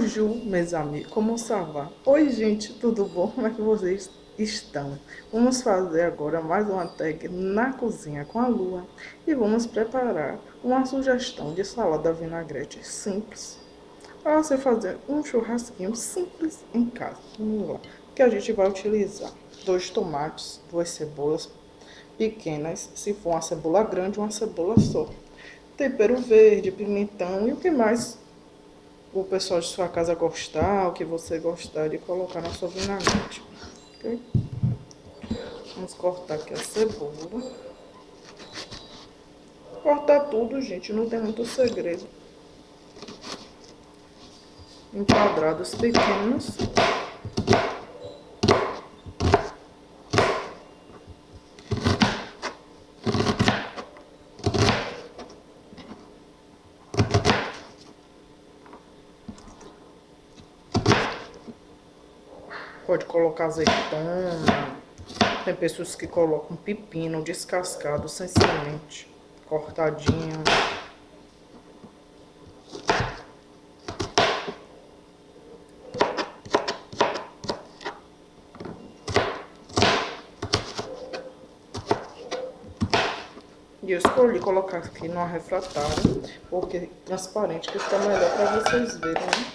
Bonjour, meus amigos, como ça va? Oi, gente, tudo bom? Como é que vocês estão? Vamos fazer agora mais uma tag na cozinha com a Lua e vamos preparar uma sugestão de salada vinagrete simples para você fazer um churrasquinho simples em casa. Vamos lá, que a gente vai utilizar 2 tomates, 2 cebolas pequenas, se for uma cebola grande, uma cebola só, tempero verde, pimentão e o que mais o pessoal de sua casa gostar, o que você gostar de colocar na sua vinagrete. Ok? Vamos cortar aqui a cebola. Cortar tudo, gente, não tem muito segredo. Em quadrados pequenos. Pode colocar azeitona. Tem pessoas que colocam pepino descascado, sem semente, cortadinho. E eu escolhi colocar aqui numa refratária, porque transparente, que fica melhor para vocês verem, né?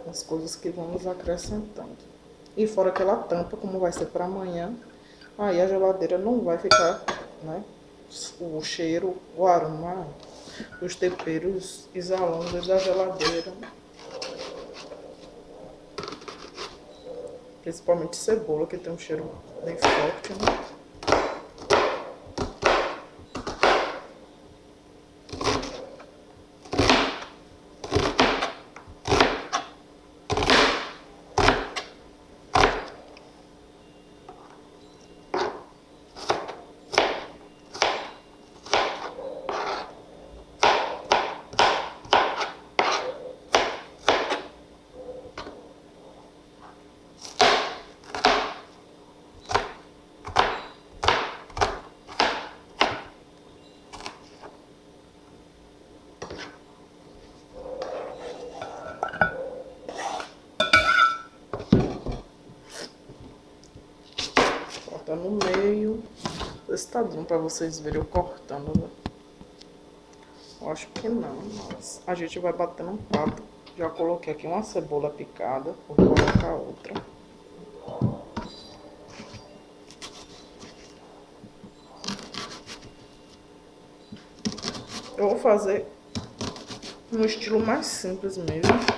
As coisas que vamos acrescentando. E fora aquela tampa, como vai ser para amanhã, aí a geladeira não vai ficar, né, o cheiro, o aroma, os temperos exalando da geladeira. Principalmente cebola, que tem um cheiro bem forte, né? Corta no meio. Esse tá dando pra vocês verem eu cortando, né? Eu acho que não, mas a gente vai bater um papo. Já coloquei aqui uma cebola picada, vou colocar outra. Eu vou fazer no estilo mais simples mesmo.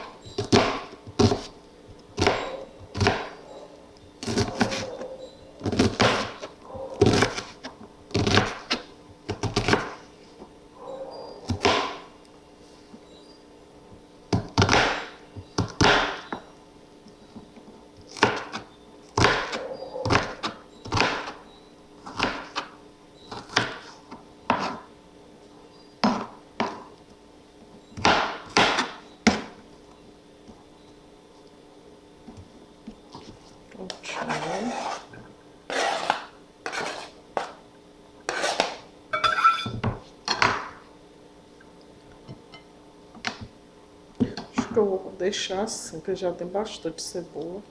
Acho que eu vou deixar assim, que já tem bastante cebola.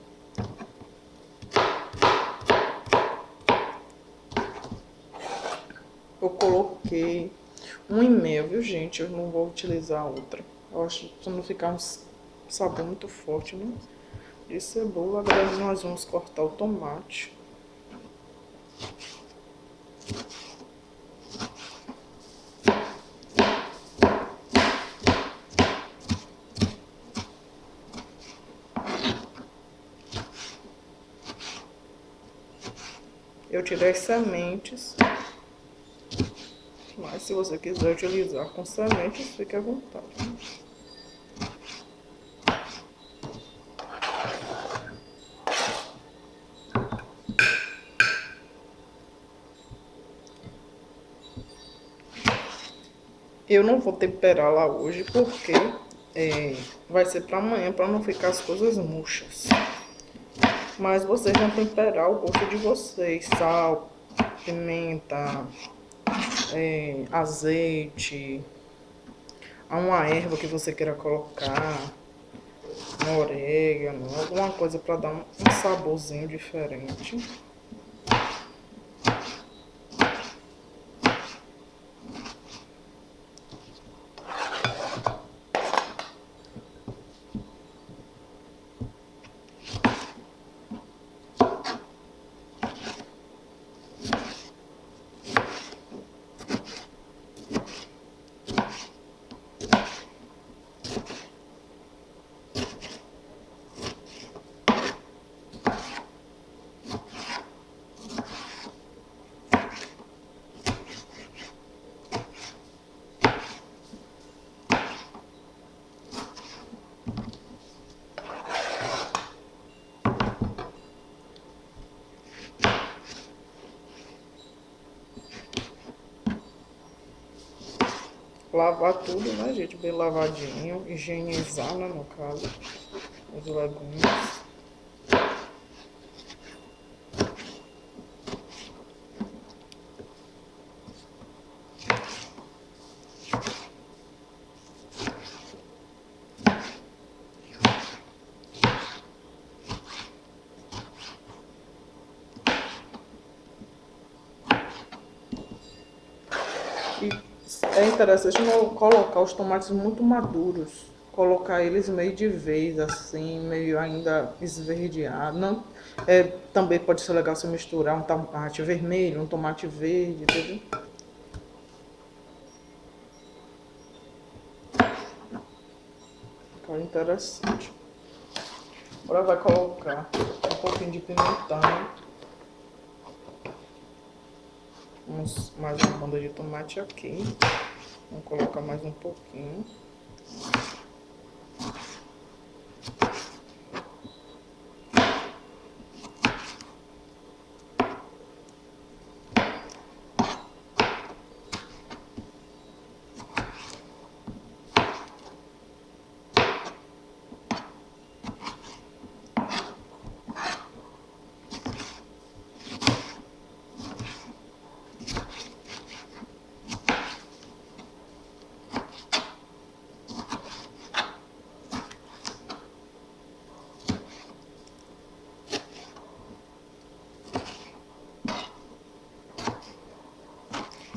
Eu coloquei 1,5, viu, gente? Eu não vou utilizar outra. Eu acho que não ficar um sabor muito forte, né? De cebola. Agora nós vamos cortar o tomate. Eu tirei as sementes, mas se você quiser utilizar com sementes, fique à vontade. Eu não vou temperar lá hoje porque vai ser para amanhã, para não ficar as coisas murchas. Mas vocês vão temperar o gosto de vocês, sal, pimenta, azeite, uma erva que você queira colocar. um orégano, alguma coisa para dar um saborzinho diferente. Lavar tudo, né, gente? Bem lavadinho. Higienizar, né, no caso, os legumes. E é interessante não colocar os tomates muito maduros. Colocar eles meio de vez, assim, meio ainda esverdeado. Não, também pode ser legal se misturar um tomate vermelho, um tomate verde, entendeu? Fica interessante. Agora vai colocar um pouquinho de pimentão. Mais uma banda de tomate aqui. Vamos colocar mais um pouquinho.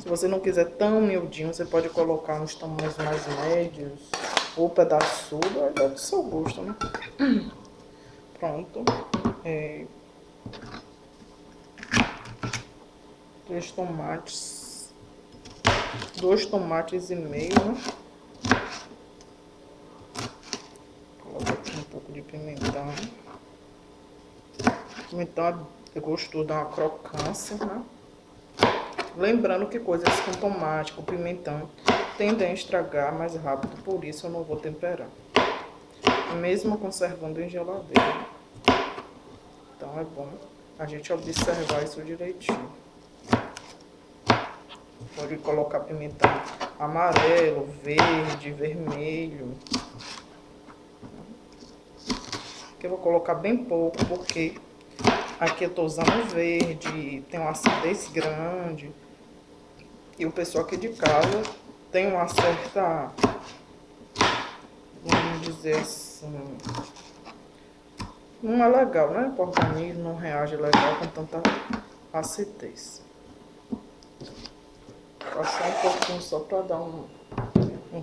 Se você não quiser tão miudinho, você pode colocar uns tamanhos mais médios ou pedaçudo, aí é do seu gosto, né? Pronto. Três tomates. 2,5 tomates, né? Coloca aqui um pouco de pimentão. Pimentão é gostoso, dá uma crocância, né? Lembrando que coisas com tomate, com pimentão, tendem a estragar mais rápido, por isso eu não vou temperar. Mesmo conservando em geladeira. Então é bom a gente observar isso direitinho. Pode colocar pimentão amarelo, verde, vermelho. Aqui eu vou colocar bem pouco, porque aqui eu tô usando verde, tem uma acidez grande. E o pessoal aqui de casa tem uma certa, vamos dizer assim, não é legal, né? O organismo não reage legal com tanta acidez. Passar um pouquinho só para dar um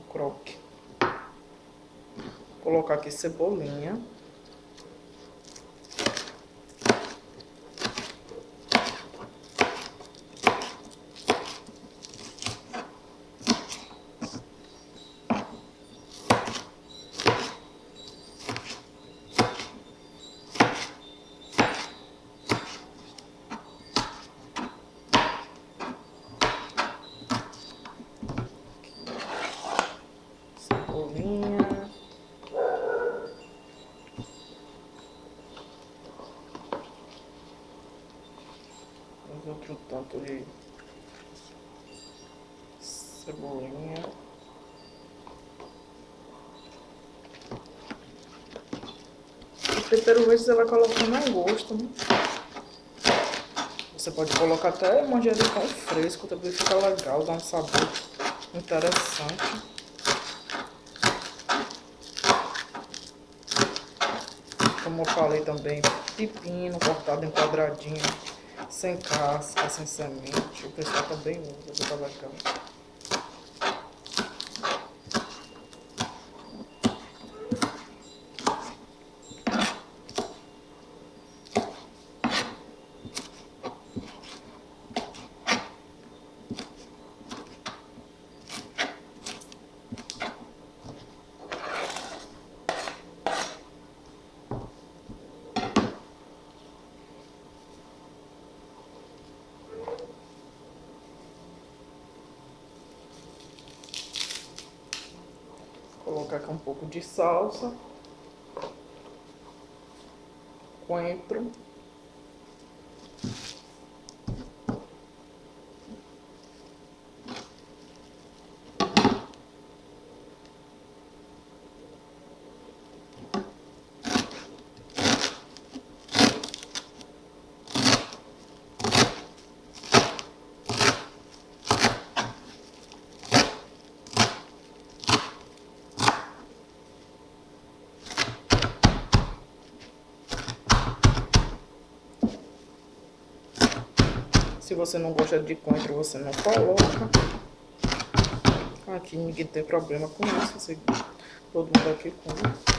croque. Vou colocar aqui cebolinha. Cebolinha. Outro tanto de cebolinha. O tempero verde você vai colocando a gosto, né? Você pode colocar até manjericão fresco, também fica legal, dá um sabor interessante. como eu falei também, pepino cortado em quadradinho, sem casca, sem semente. O pessoal também usa, fica legal. Colocar aqui um pouco de salsa, coentro, se você não gosta de coentro, você não coloca. Aqui ninguém tem problema com isso, todo mundo aqui come.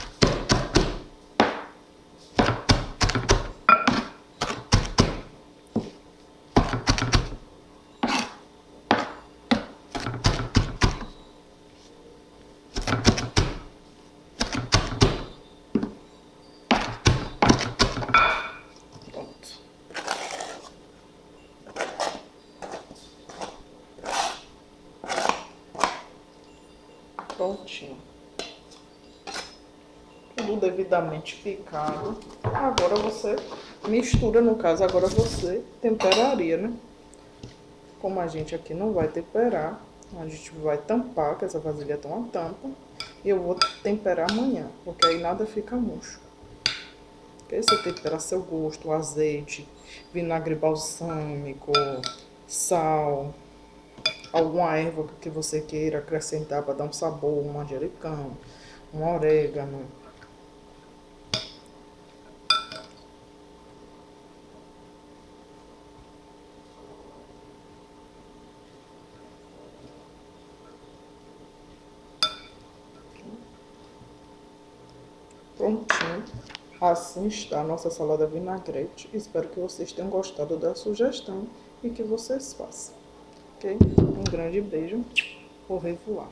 Prontinho. Tudo devidamente picado. Agora você mistura, no caso, agora você temperaria, né? Como a gente aqui não vai temperar, a gente vai tampar, que essa vasilha tem uma tampa. E eu vou temperar amanhã, porque aí nada fica murcho. Porque aí você tempera a seu gosto, azeite, vinagre balsâmico, sal, alguma erva que você queira acrescentar para dar um sabor, um manjericão, um orégano. Prontinho. Assim está a nossa salada vinagrete. Espero que vocês tenham gostado da sugestão e que vocês façam. Ok? Um grande beijo. Au revoir.